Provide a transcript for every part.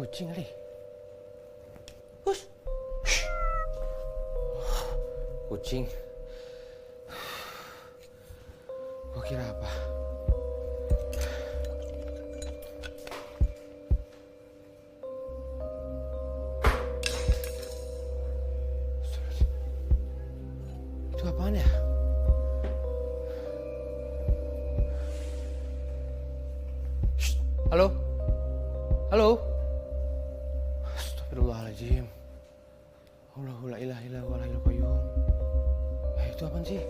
Kucing kali. Hus. Kucing. Gua kira apa? Itu apaan ya? Shh. Halo? Halo? Astagfirullahaladzim. Allahu la ilaha illa huwal hayyul qayyum. Itu apaan sih?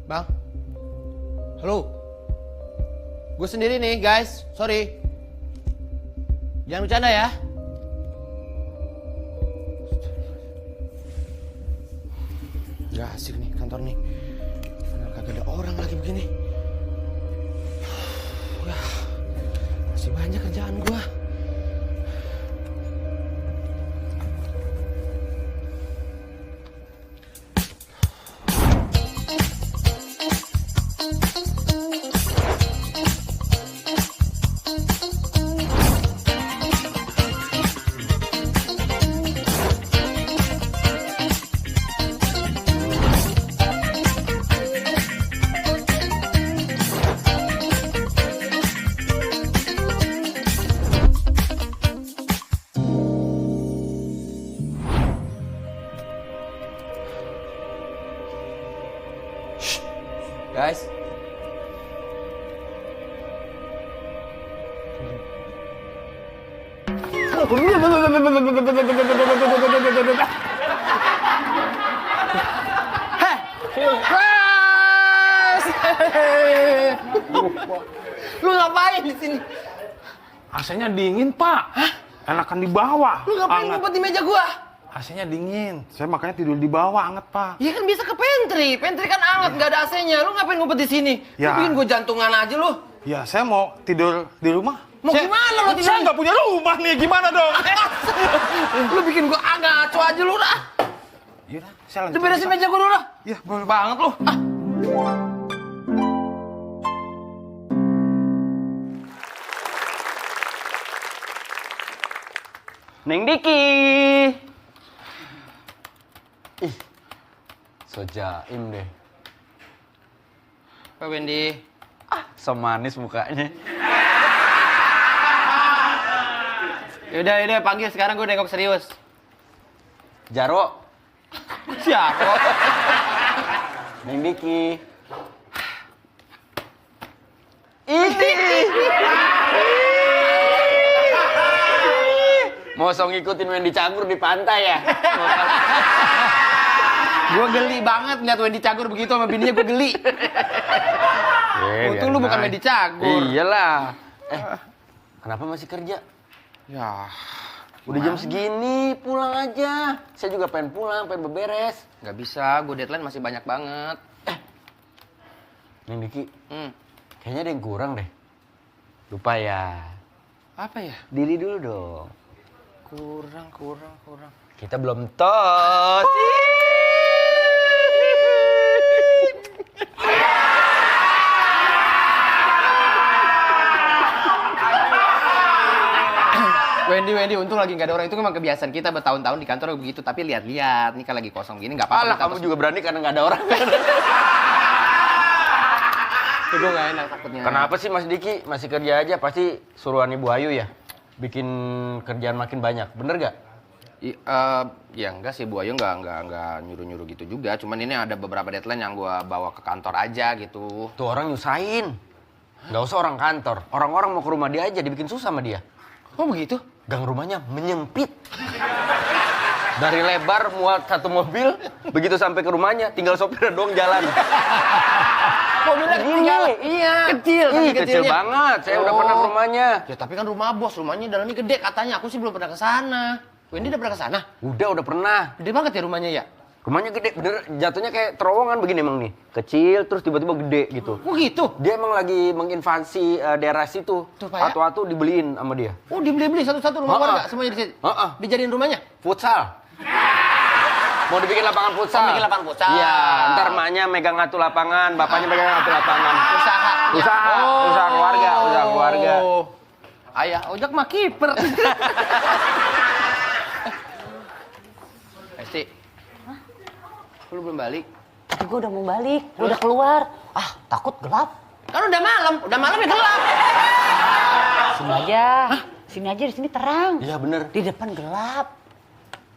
Bang? Halo? Gue sendiri nih guys, sorry. Jangan bercanda ya. Gak asik nih kantor nih. Kagak ada orang lagi begini. Wah, masih banyak kerjaan gua. Guys. Lu ngapain di sini? AC-nya dingin, Pak. Hah? Enakan di bawah. Lu ngapain ngumpet di meja gua? AC-nya dingin. Saya makanya tidur di bawah, anget, Pak. Iya kan bisa ke pantry. Pantry kan anget, nggak ada AC-nya. Lu ngapain ngumpet di sini? Ya. Lu bikin gua jantungan aja lu. Ya, saya mau tidur di rumah. Mau gimana lu tidur? Saya nggak punya rumah nih, gimana dong? Lu bikin gua ngaco aja lu dah. Yaudah, saya lanjut. Lu beresin meja gua dulu dah. Iya, boleh. Banget lu. Ah. Neng Diki. Ih, so jaim deh. Pak Wendy. So manis mukanya. Yaudah, panggil sekarang gue nengok serius. Jaro. Siapa? Neng Diki. Ini. Mau ngikutin Wendy Cagur di pantai ya? Gue geli banget ngeliat Wendy Cagur begitu sama bininya, gue geli. Untung lu bukan Wendy Cagur. Iyalah. Kenapa masih kerja? Ya, Udah jam segini, pulang aja. Saya juga pengen pulang, pengen beberes. nggak bisa, gue deadline masih banyak banget. Neng Diki, kayaknya ada yang kurang deh. Lupa ya. Apa ya? Diri dulu dong. Kurang. Kita belum tos. Wendy, untung lagi nggak ada orang. Itu memang kebiasaan kita bertahun-tahun di kantor begitu. Tapi lihat, nih kan lagi kosong gini, nggak apa-apa. Alah, kamu juga berani karena nggak ada orang. Gue nggak enak takutnya. Kenapa sih Mas Diki masih kerja aja? Pasti suruhan Ibu Ayu ya? Bikin kerjaan makin banyak, bener gak? Ya enggak sih, Bu Ayu nggak nyuruh-nyuruh gitu juga. Cuman ini ada beberapa deadline yang gue bawa ke kantor aja gitu. Tuh orang nyusahin. Nggak usah orang kantor. Orang-orang mau ke rumah dia aja dibikin susah sama dia. Oh begitu? Gang rumahnya menyempit. Dari lebar muat satu mobil, begitu sampai ke rumahnya tinggal sopir doang jalan. Mobilnya tinggal. Iya. Kecil. Kecil banget. Saya udah pernah ke rumahnya. Ya tapi kan rumah bos, rumahnya dalamnya gede katanya. Aku sih belum pernah ke sana. Wendy udah pernah ke sana? Udah pernah. Gede banget ya rumahnya ya? Rumahnya gede, bener jatuhnya kayak terowongan begini emang nih. Kecil terus tiba-tiba gede gitu. Oh gitu? Dia emang lagi menginvasi daerah situ. Tuh, Pak, ya? Atu-atu dibeliin sama dia. Oh dibeli-beli satu-satu rumah warga semuanya di situ? Dijadiin rumahnya? Futsal. Mau dibikin lapangan futsal. Mau bikin lapangan futsal. Iya, ntar emaknya megang atu lapangan, bapaknya megang atu lapangan. Usaha Usaha keluarga. Ayah ojek mah kiper. Esti. Lu belum balik? Tapi gue udah mau balik, gue udah keluar. Ah, takut gelap. Kan udah malam ya gelap. Sini aja. Sini aja, di sini terang. Iya bener. Di depan gelap.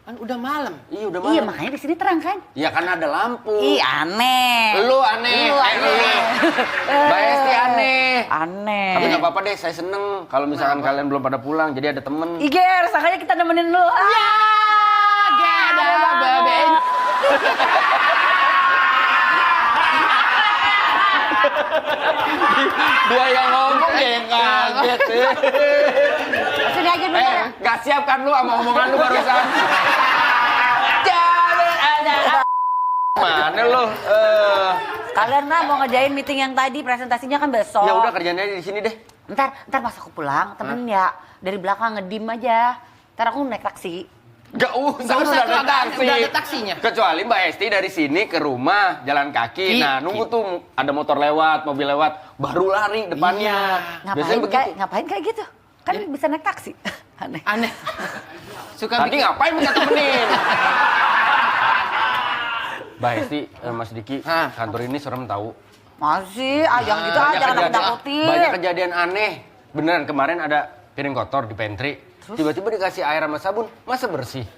Kan udah malam. Iya udah malam. Iya, makanya di sini terang kan? Iya kan ada lampu. Ih, aneh. Lu aneh. Lu aneh. Mbak Esti aneh. Aneh. Tapi nggak apa-apa deh, saya seneng kalau misalkan kalian belum pada pulang, jadi ada temen. Iger, makanya kita nemenin lu. Ya, geda babe. Dia yang ngomong dia yang kaget. Sini aja dulu. Nggak siap kan lu sama omongan lu barusan? Jangan ada. Mana lu? Kalian mah mau ngerjain meeting yang tadi, presentasinya kan besok. Ya udah kerjanya di sini deh. Ntar pas aku pulang, temenin ya. Dari belakang ngedim aja. Ntar aku naik taksi. Gak usah, Nggak usah, udah ada udah taksi. udah ada taksinya. Kecuali Mbak Esti dari sini ke rumah jalan kaki. Nah, nunggu tuh ada motor lewat, mobil lewat, baru lari depannya. Biasanya begitu. Ngapain kayak gitu? Kan bisa naik taksi. Aneh. Aneh. Suka Tadi ngapain minta temenin? Mbak Esti, Mas Diki, kantor ini serem tahu. Masih, yang gitu aja jangan nakut-nakutin. Banyak kejadian aneh. Beneran kemarin ada piring kotor di pantry. Tiba-tiba dikasih air sama sabun, masa bersih?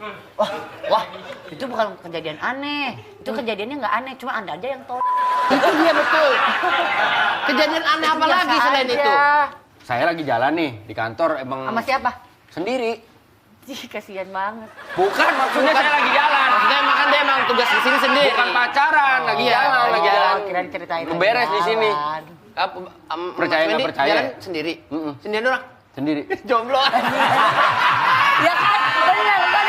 Wah, itu bukan kejadian aneh. Itu kejadiannya nggak aneh, cuma Anda aja yang tahu. Itu dia betul. Kejadian aneh apa lagi selain itu? Saya lagi jalan nih di kantor emang Sama siapa? sendiri. Ih, kasihan banget. Bukan, maksudnya saya lagi jalan. Maksudnya makan dia emang tugas di sini sendiri. Bukan pacaran, lagi Iya, jalan, lagi jalan. Kirain ceritain lagi Beres di sini. jalan. Percaya Mas nggak Wendy percaya? Jalan sendiri. Sendirian orang. Sendiri. Jomblo. Ya kan, bener, gue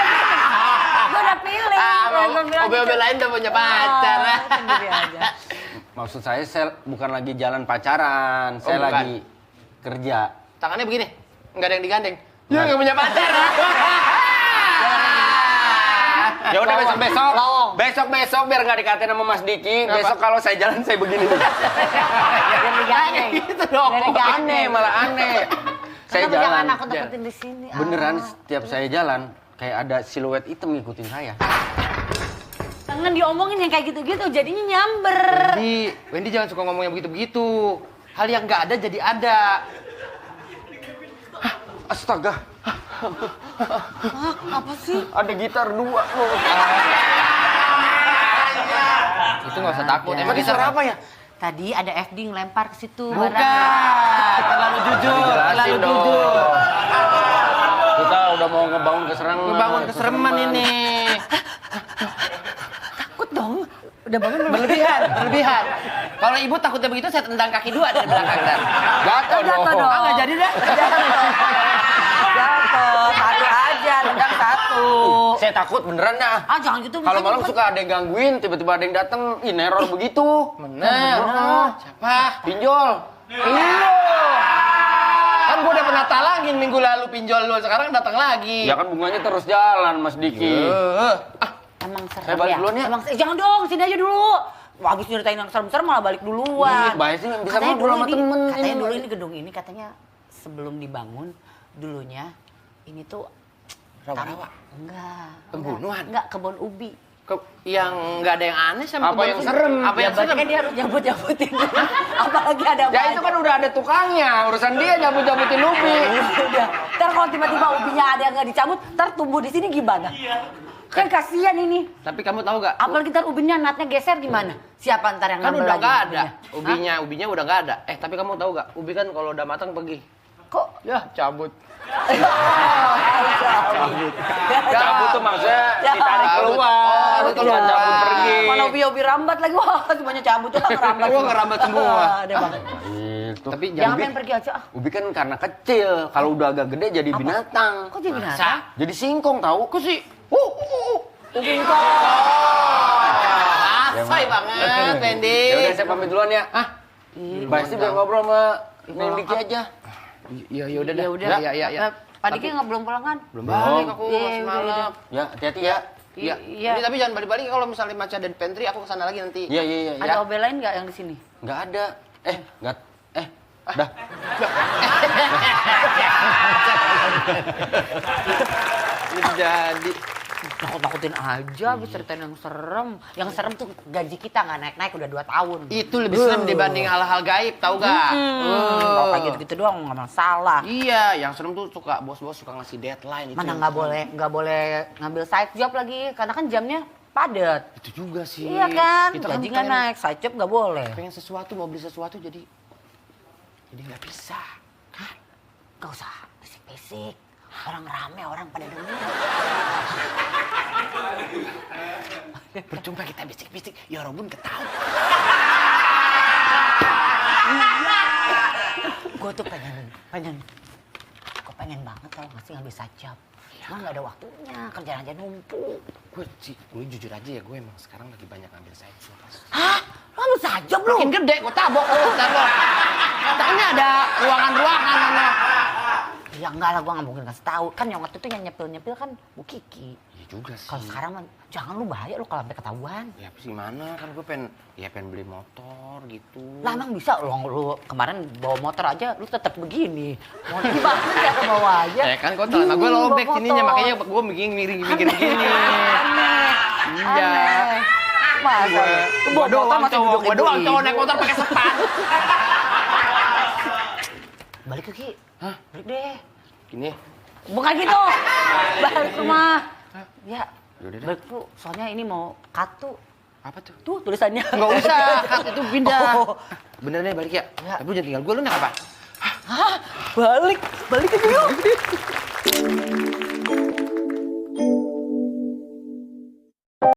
udah pilih. Obe-obe lain udah punya pacar. Sendiri aja. Maksud saya bukan lagi jalan pacaran, saya bukan. lagi kerja. Tangannya begini. Enggak ada yang digandeng. Ya enggak punya pacar. Ya udah besok-besok. Lawong. Besok-besok biar nggak dikatain sama Mas Diki. Kenapa? Besok kalau saya jalan saya begini. Biar digandeng. Gitu dong. Biar digandeng. Aneh, malah aneh. Saya Kenapa jangan jalan. nakut-nakutin di sini? Beneran setiap saya jalan kayak ada siluet hitam ngikutin saya. Jangan diomongin yang kayak gitu-gitu, jadinya nyamber. Wendy jangan suka ngomong yang begitu-begitu. Hal yang nggak ada jadi ada. Astaga, Apa sih? ada gitar 2 loh. Itu nggak usah takut. Ya. Emang Tadi gitar suara apa ya? Tadi ada FD ngelempar ke situ. Bukan. barang. Terlalu jujur. Dijelasin Terlalu dong. jujur. Kita udah mau ngebangun keserangan. Ngebangun kesereman ini. Takut dong. Udah bangun belum? Berlebihan. Kalau ibu takutnya begitu, saya tendang kaki 2 dari belakang kan. Jatuh dong. Jatuh dong. Ah, nggak jadi dah. Jatuh, satu aja, tendang satu. Saya takut beneran dah. Ah jangan gitu. Kalau malam bukan. suka ada yang gangguin, tiba-tiba ada yang datang, neror begitu. Bener. Siapa? Pinjol. Iya. Kan gua udah pernah talangin minggu lalu pinjol lu, sekarang datang lagi. Ya kan bunganya terus jalan, Mas Diki. Emang serem Saya balik ya? duluan ya. Emang, jangan dong, sini aja dulu. Wah, habis nyeritain yang serem-serem malah balik duluan. Ih, bahaya sih, bisa Katanya ngobrol dulu sama ini- temen. Katanya Ini. dulu ini gedung ini katanya sebelum dibangun dulunya ini tuh Rawa-rawa. Enggak. Pembunuhan? Enggak, kebun ubi. Yang nggak ada yang aneh sama Apa yang kebun- serem? Apa Ya yang berarti serem? kan dia harus nyabut-nyabutin. Apalagi ada Ya itu kan udah ada tukangnya, urusan dia nyabut-nyabutin ubi. Udah. Ntar kalau tiba-tiba ubinya ada yang nggak dicabut, ntar tumbuh di sini gimana? Kan kasihan ini. Tapi kamu tahu gak? Apalagi ntar ubinya natnya geser gimana? Siapa ntar yang Kan ngambil udah lagi nggak ada. ubinya? Ubinya udah nggak ada. Tapi kamu tahu gak? Ubi kan kalau udah matang pergi. Kok? Ya cabut. Cabut tuh maksudnya ditarik keluar, Oh, bukan cabut pergi. Mana ubi-ubi rambat lagi, wah semuanya cabut tuh ngerambat. Wah, ngerambat semua. Ada banget. Itu. Tapi Jangan ubi, main pergi aja ah. ubi kan karena kecil, kalau udah agak gede jadi binatang. Kok jadi Masa? binatang? Jadi singkong tahu? Kok sih? Ubi kok. Asai banget, Wendy. Ya udah saya pamit duluan ya. Ah, Mbak Esti biar ngobrol sama Neng Diki aja. iya ya udah dah. Ya udah. Iya iya iya. Pak Diki nggak belum pulang kan? Belum balik aku Iya, masih udah, malam. Ya, hati-hati ya. Iya. Iya. Ini tapi jangan balik-balik kalau misalnya Maca ada di pantry aku kesana lagi nanti. Iya, iya, iya. Ada OB lain nggak yang di sini? Nggak ada. Nggak. Dah. Jadi Takut-takutin aja, habis ceritain yang serem. Yang serem tuh gaji kita nggak naik-naik udah 2 tahun. itu lebih serem dibanding hal-hal gaib, tahu gak? Kalau kayak gitu-gitu doang nggak masalah. Iya, yang serem tuh suka bos-bos suka ngasih deadline itu. Mana yang nggak boleh ngambil side job lagi, karena kan jamnya padat. itu juga sih. Iya kan, Kita gaji nggak pengen- naik, side job nggak boleh. Pengen sesuatu, mau beli sesuatu jadi nggak bisa. Gak usah bisik-bisik, orang rame, orang pada denger. Percuma kita bisik-bisik, ya Robun ketawa. Gue tuh pengen banget tau gak sih ngambil side job. Cuma nggak ada waktunya, kerjaan aja numpuk. Gue jujur aja ya, gue emang sekarang lagi banyak ngambil side job. Hah? Lo ngambil side job lu? Makin gede, gue tabok lu, ntar lo. Ntar ini ada ruangan-ruangan sama. Ya enggak lah, gue nggak mungkin kasih tahu. Kan yang waktu itu yang nyepil kan Bu Kiki. Iya juga sih. Kalau sekarang mah jangan lu bahaya lu kalau sampai ketahuan. Ya apa sih mana, kan gue pengen beli motor gitu. Lah emang bisa lu kemarin bawa motor aja lu tetap begini. Mau gimana ya ke bawah aja. kan gue celana gue lobek bawa sininya, motor. makanya gue miring begini. Aneh. Iya. Aneh. Masa ya? Lu bawa motor masih duduk gue doang ibu-ibu. cowok naik motor pakai sepan. Balik ke Ki. Hah? Balik deh. Gini, Bukan gitu. Balik ke rumah. Ya. Yaudah deh. Balik tuh, soalnya ini mau kartu. apa tuh? Tuh tulisannya. Nggak usah, cut itu pindah. Oh. Bener nih balik ya? Ya. Tapi lu jangan tinggal gue, lu naik apa? Hah? Balik ke yuk.